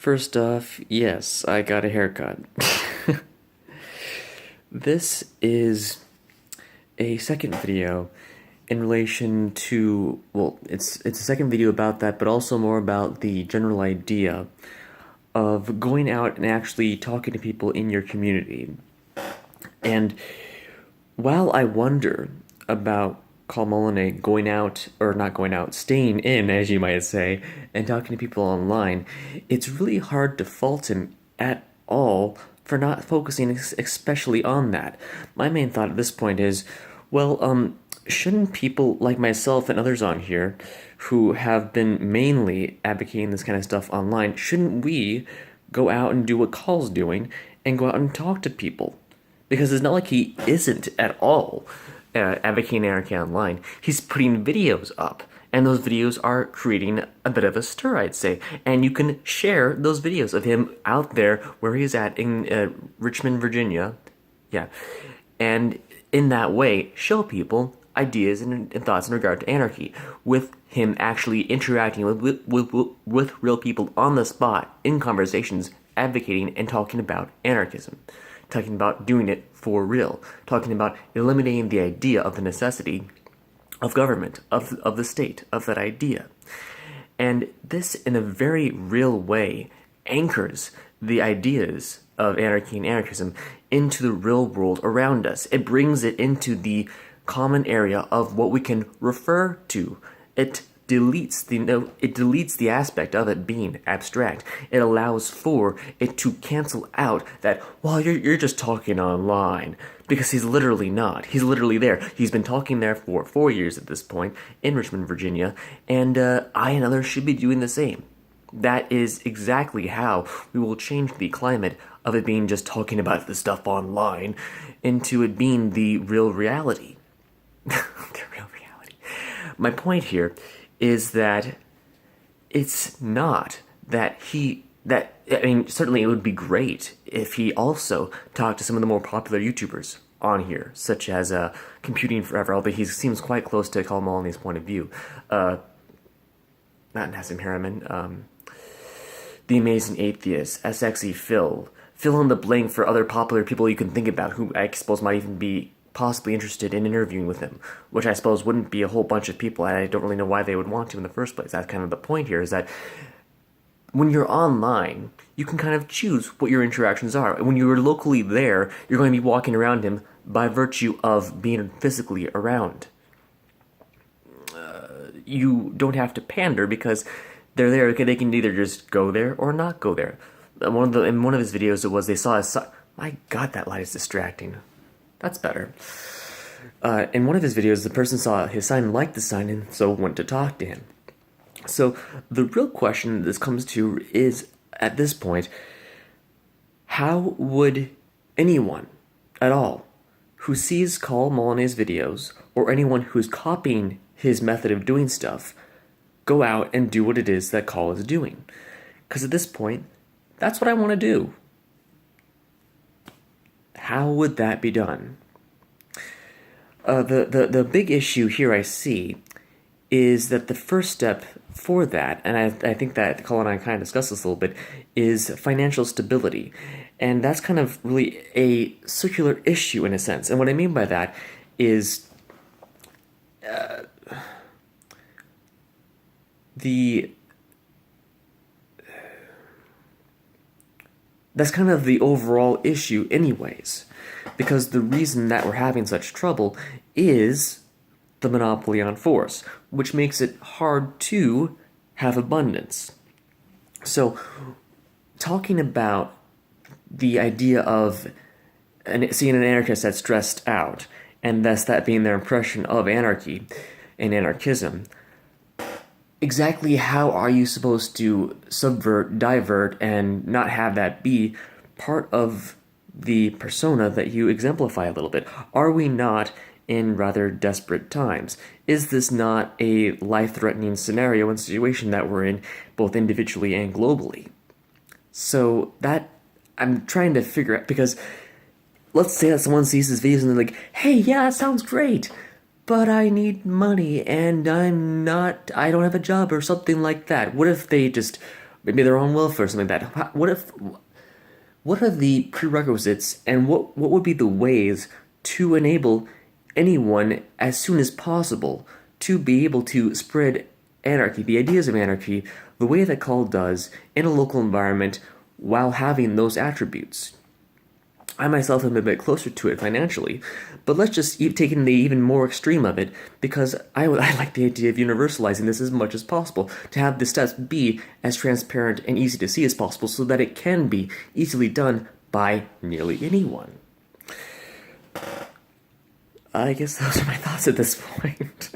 First off, yes, I got a haircut. This is a second video in relation to, well, it's a second video about that, but also more about the general idea of going out and actually talking to people in your community. And while I wonder about Carl Molinet going out, or not going out, staying in, as you might say, and talking to people online, it's really hard to fault him at all for not focusing especially on that. My main thought at this point is, well, shouldn't people like myself and others on here who have been mainly advocating this kind of stuff online, shouldn't we go out and do what Carl's doing and go out and talk to people? Because it's not like he isn't at all advocating anarchy online. He's putting videos up, and those videos are creating a bit of a stir, I'd say. And you can share those videos of him out there where he's at in Richmond, Virginia. Yeah. And in that way, show people ideas and thoughts in regard to anarchy, with him actually interacting with real people on the spot in conversations, advocating and talking about anarchism, talking about doing it for real, talking about eliminating the idea of the necessity of government, of the state, of that idea. And this, in a very real way, anchors the ideas of anarchy and anarchism into the real world around us. It brings it into the common area of what we can refer to. It deletes the aspect of it being abstract. It allows for it to cancel out that, well, you're just talking online, because he's literally not. He's literally there. He's been talking there for 4 years at this point in Richmond, Virginia, and I and others should be doing the same. That is exactly how we will change the climate of it being just talking about the stuff online into it being the real reality. The real reality. My point here is that it's not that certainly it would be great if he also talked to some of the more popular YouTubers on here, such as Computing Forever, although he seems quite close to Carl Molinet's point of view. Not Nassim Harriman, The Amazing Atheist, SXE Phil, fill in the blank for other popular people you can think about who I suppose might even be possibly interested in interviewing with him, which I suppose wouldn't be a whole bunch of people, and I don't really know why they would want to in the first place. That's kind of the point here, is that when you're online, you can kind of choose what your interactions are. When you're locally there, you're going to be walking around him by virtue of being physically around. You don't have to pander because they're there. They can either just go there or not go there. In one of his videos, it was they saw his sign. My God, that light is distracting. That's better. In one of his videos, the person saw his sign, liked the sign, and so went to talk to him. So the real question this comes to is, at this point, how would anyone at all who sees Carl Molinet's videos, or anyone who's copying his method of doing stuff, go out and do what it is that Carl is doing? Because at this point, that's what I want to do. How would that be done? The big issue here I see is that the first step for that, and I think that Carl and I kind of discussed this a little bit, is financial stability. And that's kind of really a circular issue in a sense. And what I mean by that is that's kind of the overall issue anyways, because the reason that we're having such trouble is the monopoly on force, which makes it hard to have abundance. So talking about the idea of seeing an anarchist that's stressed out, and thus that being their impression of anarchy and anarchism, exactly how are you supposed to subvert, divert, and not have that be part of the persona that you exemplify a little bit? Are we not in rather desperate times? Is this not a life-threatening scenario and situation that we're in, both individually and globally? So that I'm trying to figure out, because let's say that someone sees this videos and they're like, hey, yeah, that sounds great, but I need money and I don't have a job or something like that. What if they just maybe their own welfare, something like that. What are the prerequisites, and what would be the ways to enable anyone as soon as possible to be able to spread anarchy, the ideas of anarchy, the way that Call does in a local environment while having those attributes? I myself am a bit closer to it financially, but let's just take in the even more extreme of it, because I like the idea of universalizing this as much as possible, to have the steps be as transparent and easy to see as possible so that it can be easily done by nearly anyone. I guess those are my thoughts at this point.